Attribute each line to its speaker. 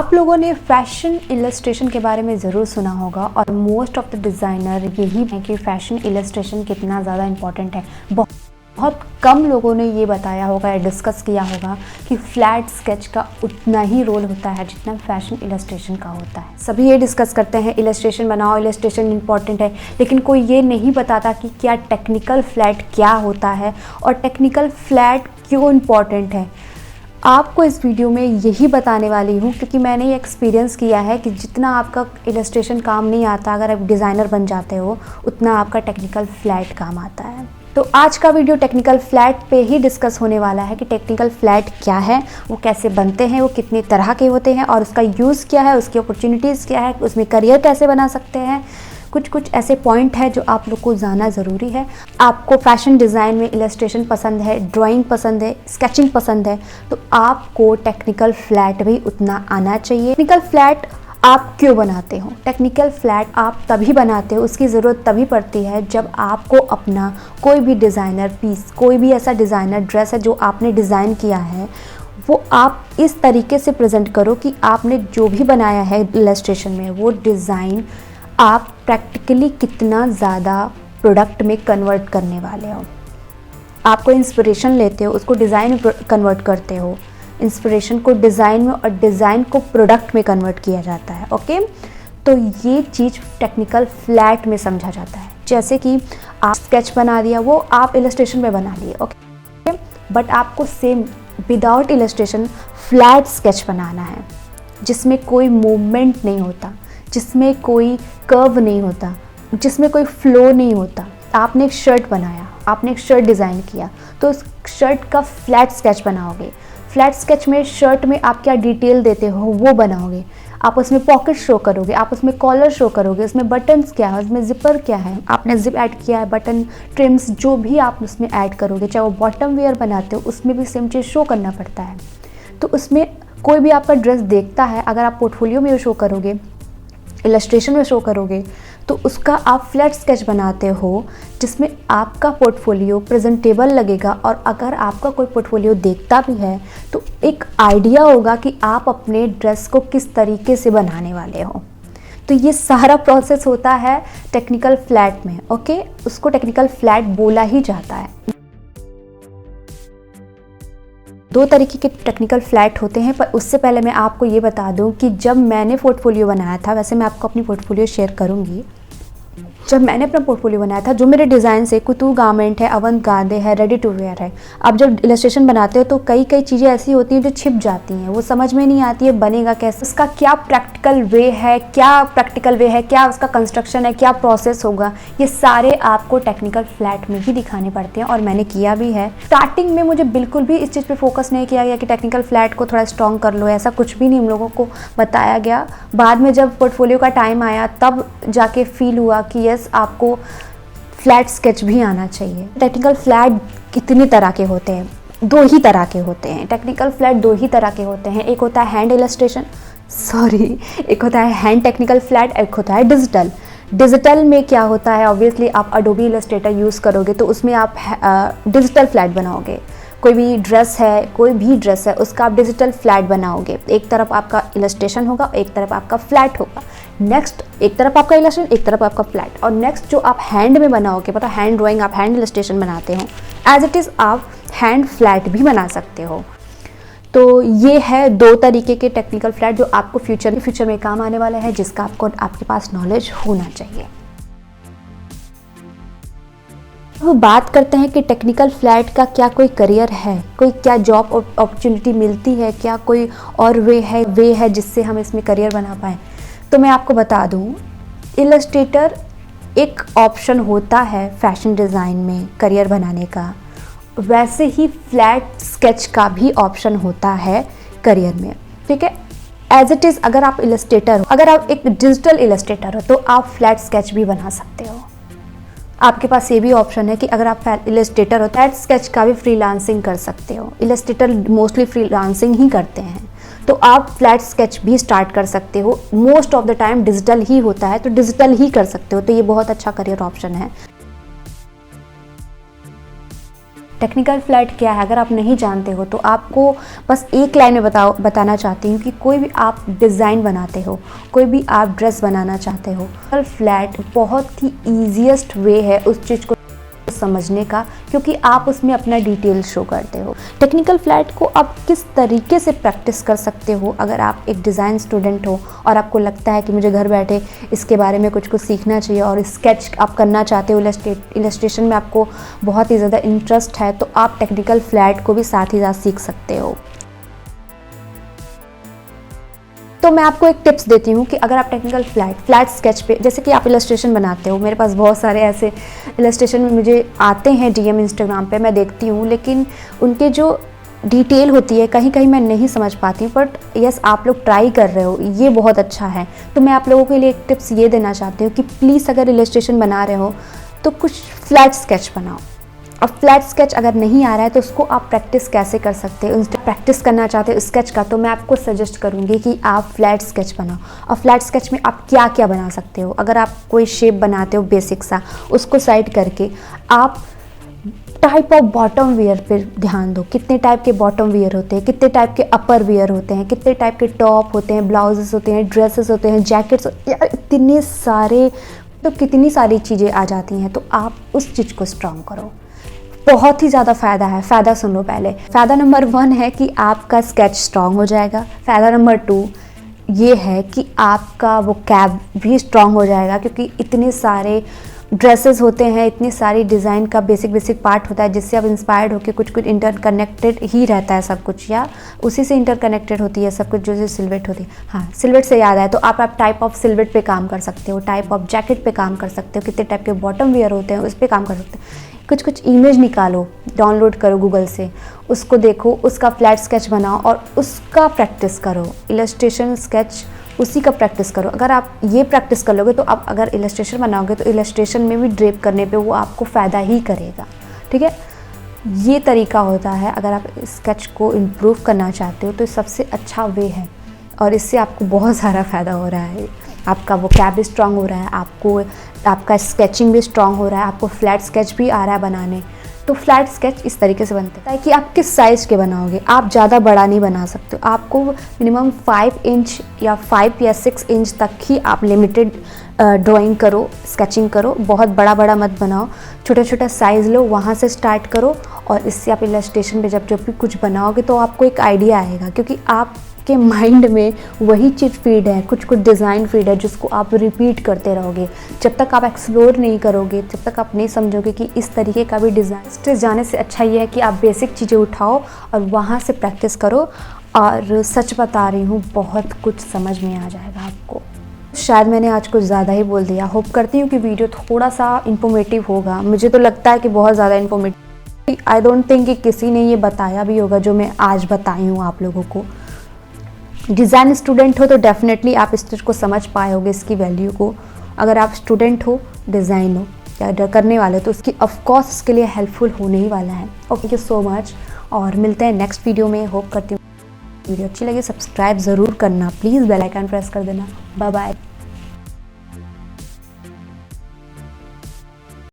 Speaker 1: आप लोगों ने फैशन इलस्ट्रेशन के बारे में ज़रूर सुना होगा और मोस्ट ऑफ द डिज़ाइनर यही है कि फ़ैशन इलस्ट्रेशन कितना ज़्यादा इम्पॉर्टेंट है। बहुत कम लोगों ने ये बताया होगा या डिस्कस किया होगा कि फ्लैट स्केच का उतना ही रोल होता है जितना फैशन इलस्ट्रेशन का होता है। सभी ये डिस्कस करते हैं इलस्ट्रेशन बनाओ, इलस्ट्रेशन इम्पॉर्टेंट है, लेकिन कोई ये नहीं बताता कि क्या टेक्निकल फ्लैट क्या होता है और टेक्निकल फ्लैट क्यों इम्पॉर्टेंट है। आपको इस वीडियो में यही बताने वाली हूँ क्योंकि मैंने ये एक्सपीरियंस किया है कि जितना आपका इलस्ट्रेशन काम नहीं आता, अगर आप डिज़ाइनर बन जाते हो, उतना आपका टेक्निकल फ्लैट काम आता है। तो आज का वीडियो टेक्निकल फ्लैट पे ही डिस्कस होने वाला है कि टेक्निकल फ्लैट क्या है, वो कैसे बनते हैं, वो कितने तरह के होते हैं और उसका यूज़ क्या है, उसकी अपॉर्चुनिटीज़ क्या है, उसमें करियर कैसे बना सकते हैं। कुछ ऐसे पॉइंट है जो आप लोग को जानना ज़रूरी है। आपको फैशन डिज़ाइन में इलस्ट्रेशन पसंद है, ड्राइंग पसंद है, स्केचिंग पसंद है, तो आपको टेक्निकल फ्लैट भी उतना आना चाहिए। टेक्निकल फ्लैट आप क्यों बनाते हो? टेक्निकल फ्लैट आप तभी बनाते हो, उसकी ज़रूरत तभी पड़ती है जब आपको अपना कोई भी डिज़ाइनर पीस, कोई भी ऐसा डिज़ाइनर ड्रेस है जो आपने डिज़ाइन किया है, वो आप इस तरीके से प्रेजेंट करो कि आपने जो भी बनाया है इलस्ट्रेशन में, वो डिज़ाइन आप प्रैक्टिकली कितना ज़्यादा प्रोडक्ट में कन्वर्ट करने वाले हो। आपको इंस्पिरेशन लेते हो, उसको डिज़ाइन में कन्वर्ट करते हो, इंस्पिरेशन को डिज़ाइन में और डिज़ाइन को प्रोडक्ट में कन्वर्ट किया जाता है। ओके, तो ये चीज़ टेक्निकल फ्लैट में समझा जाता है। जैसे कि आप स्केच बना दिया, वो आप इलस्ट्रेशन में बना लिए, ओके, बट आपको same without illustration flat sketch बनाना है जिसमें कोई मूवमेंट नहीं होता, जिसमें कोई कर्व नहीं होता, जिसमें कोई फ्लो नहीं होता। आपने एक शर्ट बनाया, आपने एक शर्ट डिज़ाइन किया, तो उस शर्ट का फ्लैट स्केच बनाओगे। फ्लैट स्केच में शर्ट में आप क्या डिटेल देते हो वो बनाओगे। आप उसमें पॉकेट शो करोगे, आप उसमें कॉलर शो करोगे, उसमें बटन्स क्या है, उसमें जिपर क्या है, आपने जिप ऐड किया है, बटन ट्रिम्स जो भी आप उसमें ऐड करोगे, चाहे वो बॉटम वेयर बनाते हो, उसमें भी सेम चीज़ शो करना पड़ता है। तो उसमें कोई भी आपका ड्रेस देखता है, अगर आप पोर्टफोलियो में शो करोगे, इलस्ट्रेशन में शो करोगे, तो उसका आप फ्लैट स्केच बनाते हो जिसमें आपका पोर्टफोलियो प्रेजेंटेबल लगेगा। और अगर आपका कोई पोर्टफोलियो देखता भी है तो एक आइडिया होगा कि आप अपने ड्रेस को किस तरीके से बनाने वाले हो। तो ये सारा प्रोसेस होता है टेक्निकल फ्लैट में। ओके, उसको टेक्निकल फ्लैट बोला ही जाता है। दो तरीके के टेक्निकल फ्लैट होते हैं, पर उससे पहले मैं आपको ये बता दूं कि जब मैंने पोर्टफोलियो बनाया था, वैसे मैं आपको अपनी पोर्टफोलियो शेयर करूंगी, जब मैंने अपना पोर्टफोलियो बनाया था, जो मेरे डिज़ाइन से कुतू गारमेंट है, अवंत-गार्दे है, रेडी टू वेयर है। अब जब इलस्ट्रेशन बनाते हो तो कई चीज़ें ऐसी होती हैं जो छिप जाती हैं, वो समझ में नहीं आती है बनेगा कैसे, उसका क्या प्रैक्टिकल वे है, क्या उसका कंस्ट्रक्शन है, क्या प्रोसेस होगा, ये सारे आपको टेक्निकल फ्लैट में ही दिखाने पड़ते हैं और मैंने किया भी है। स्टार्टिंग में मुझे बिल्कुल भी इस चीज़ पर फोकस नहीं किया गया कि टेक्निकल फ्लैट को थोड़ा स्ट्रॉन्ग कर लो, ऐसा कुछ भी नहीं हम लोगों को बताया गया। बाद में जब पोर्टफोलियो का टाइम आया तब जाके फील हुआ कि यस, आपको फ्लैट स्केच भी आना चाहिए। टेक्निकल फ्लैट कितनी तरह के होते हैं? दो ही तरह के होते हैं। टेक्निकल फ्लैट दो ही तरह के होते हैं। एक होता है हैंड इलस्ट्रेशन, एक होता है हैंड टेक्निकल फ्लैट, एक होता है डिजिटल। डिजिटल में क्या होता है, ऑब्वियसली आप अडोबी इलस्ट्रेटर यूज़ करोगे तो उसमें आप डिजिटल फ्लैट बनाओगे। कोई भी ड्रेस है उसका आप डिजिटल फ्लैट बनाओगे। एक तरफ आपका इलस्ट्रेशन होगा, एक तरफ आपका फ्लैट होगा। नेक्स्ट, एक तरफ आपका इलस्ट्रेशन, एक तरफ आपका फ्लैट। और नेक्स्ट जो आप हैंड में बनाओगे, पता हैंड ड्राइंग, आप हैंड इलस्ट्रेशन बनाते हो, एज इट इज़ आप हैंड फ्लैट भी बना सकते हो। तो ये है दो तरीके के टेक्निकल फ्लैट जो आपको फ्यूचर में काम आने वाला है, जिसका आपके पास नॉलेज होना चाहिए। वो बात करते हैं कि टेक्निकल फ्लैट का क्या कोई करियर है, कोई क्या जॉब अपॉर्चुनिटी मिलती है, क्या कोई और वे है जिससे हम इसमें करियर बना पाएँ। तो मैं आपको बता दूं, इलस्ट्रेटर एक ऑप्शन होता है फैशन डिज़ाइन में करियर बनाने का, वैसे ही फ्लैट स्केच का भी ऑप्शन होता है करियर में। ठीक है, एज इट इज़ अगर आप इलस्ट्रेटर हो, अगर आप एक डिजिटल इलस्ट्रेटर हो, तो आप फ्लैट स्केच भी बना सकते हो। आपके पास ये भी ऑप्शन है कि अगर आप इलस्ट्रेटर हो, फ्लैट स्केच का भी फ्रीलांसिंग कर सकते हो। इलस्ट्रेटर मोस्टली फ्रीलांसिंग ही करते हैं, तो आप फ्लैट स्केच भी स्टार्ट कर सकते हो। Most of the time digital ही होता है, तो डिजिटल ही कर सकते हो। तो ये बहुत अच्छा करियर ऑप्शन है। टेक्निकल फ्लैट क्या है अगर आप नहीं जानते हो तो आपको बस एक लाइन में बताना चाहती हूँ कि कोई भी आप डिज़ाइन बनाते हो, कोई भी आप ड्रेस बनाना चाहते हो, टेक्निकल फ्लैट बहुत ही ईजीएस्ट वे है उस चीज़ को समझने का, क्योंकि आप उसमें अपना डिटेल शो करते हो। टेक्निकल फ्लैट को आप किस तरीके से प्रैक्टिस कर सकते हो अगर आप एक डिज़ाइन स्टूडेंट हो और आपको लगता है कि मुझे घर बैठे इसके बारे में कुछ सीखना चाहिए और स्केच आप करना चाहते हो, इलस्ट्रेशन में आपको बहुत ही ज़्यादा इंटरेस्ट है, तो आप टेक्निकल फ्लैट को भी साथ ही साथ सीख सकते हो। तो मैं आपको एक टिप्स देती हूँ कि अगर आप टेक्निकल फ्लैट स्केच पे, जैसे कि आप इलस्ट्रेशन बनाते हो, मेरे पास बहुत सारे ऐसे इलस्ट्रेशन में मुझे आते हैं डीएम इंस्टाग्राम पे, मैं देखती हूँ, लेकिन उनके जो डिटेल होती है कहीं कहीं मैं नहीं समझ पाती हूँ, बट यस आप लोग ट्राई कर रहे हो, ये बहुत अच्छा है। तो मैं आप लोगों के लिए एक टिप्स ये देना चाहती हूँ कि प्लीज़ अगर इलस्ट्रेशन बना रहे हो तो कुछ फ्लैट स्केच बनाओ। अब फ्लैट स्केच अगर नहीं आ रहा है तो उसको आप प्रैक्टिस कैसे कर सकते हो। प्रैक्टिस करना चाहते हो स्केच का, तो मैं आपको सजेस्ट करूँगी कि आप फ्लैट स्केच बनाओ। और फ्लैट स्केच में आप क्या क्या बना सकते हो, अगर आप कोई शेप बनाते हो बेसिक सा, उसको साइड करके आप टाइप ऑफ बॉटम वियर पे ध्यान दो। कितने टाइप के बॉटम वियर होते हैं, कितने टाइप के अपर वियर होते हैं, कितने टाइप के टॉप होते हैं, ब्लाउजेस होते हैं, ड्रेसेस होते हैं, जैकेट्स, यार इतने सारे, तो कितनी सारी चीज़ें आ जाती हैं। तो आप उस चीज़ को स्ट्रॉन्ग करो, बहुत ही ज़्यादा फ़ायदा है। फ़ायदा सुन लो पहले। फ़ायदा नंबर 1 है कि आपका स्केच स्ट्रॉन्ग हो जाएगा। फ़ायदा नंबर 2 ये है कि आपका वो कैब भी स्ट्रॉन्ग हो जाएगा, क्योंकि इतने सारे ड्रेसेस होते हैं, इतनी सारी डिज़ाइन का बेसिक पार्ट होता है जिससे आप इंस्पायर्ड होकर कुछ इंटरकनेक्टेड ही रहता है सब कुछ, या उसी से इंटरकनेक्टेड होती है सब कुछ जो सिलवेट होती है। हाँ, सिलवेट से याद आया, तो आप टाइप ऑफ सिलवेट पे काम कर सकते हो, टाइप ऑफ जैकेट पे काम कर सकते हो, कितने टाइप के बॉटम वेयर होते हैं उस पर काम कर सकते हो। कुछ इमेज निकालो, डाउनलोड करो गूगल से, उसको देखो, उसका फ्लैट स्केच बनाओ और उसका प्रैक्टिस करो। इलस्ट्रेशन स्केच उसी का प्रैक्टिस करो। अगर आप ये प्रैक्टिस कर लोगे तो आप अगर इलस्ट्रेशन बनाओगे तो इलस्ट्रेशन में भी ड्रेप करने पे वो आपको फ़ायदा ही करेगा। ठीक है, ये तरीका होता है। अगर आप स्केच को इम्प्रूव करना चाहते हो तो सबसे अच्छा वे है, और इससे आपको बहुत सारा फ़ायदा हो रहा है। आपका वो कैब भी स्ट्रांग हो रहा है, आपका स्केचिंग भी स्ट्रांग हो रहा है, आपको फ्लैट स्केच भी आ रहा है बनाने। तो फ्लैट स्केच इस तरीके से बनता है कि आप किस साइज़ के बनाओगे। आप ज़्यादा बड़ा नहीं बना सकते, आपको मिनिमम 5 इंच या 5 या 6 इंच तक ही आप लिमिटेड ड्राइंग करो, स्केचिंग करो। बहुत बड़ा बड़ा मत बनाओ, छोटा छोटा साइज़ लो, वहाँ से स्टार्ट करो, और इससे आप इलस्ट्रेशन पे जब भी कुछ बनाओगे तो आपको एक आइडिया आएगा, क्योंकि आपके माइंड में वही चीज़ फीड है, कुछ डिज़ाइन फीड है जिसको आप रिपीट करते रहोगे। जब तक आप एक्सप्लोर नहीं करोगे, जब तक आप नहीं समझोगे कि इस तरीके का भी डिज़ाइन, स्टेज जाने से अच्छा ये है कि आप बेसिक चीज़ें उठाओ और वहाँ से प्रैक्टिस करो। और सच बता रही हूँ, बहुत कुछ समझ में आ जाएगा आपको। शायद मैंने आज कुछ ज़्यादा ही बोल दिया। होप करती हूँ कि वीडियो थोड़ा सा इन्फॉर्मेटिव होगा। मुझे तो लगता है कि बहुत ज़्यादा इन्फॉर्मेटिव, आई डोंट थिंक कि किसी ने ये बताया भी होगा जो मैं आज बताई हूँ आप लोगों को। डिज़ाइन स्टूडेंट हो तो डेफिनेटली आप इस चीज़ को समझ पाए होगे, इसकी वैल्यू को। अगर आप स्टूडेंट हो, डिज़ाइन हो या करने वाले हो, तो उसकी ऑफकोर्स इसके लिए हेल्पफुल होने ही वाला है। Okay, thank you so much, और मिलते हैं नेक्स्ट वीडियो में। होप करती हूँ वीडियो अच्छी लगी, सब्सक्राइब ज़रूर करना प्लीज़, बेल आइकन प्रेस कर देना। Bye bye.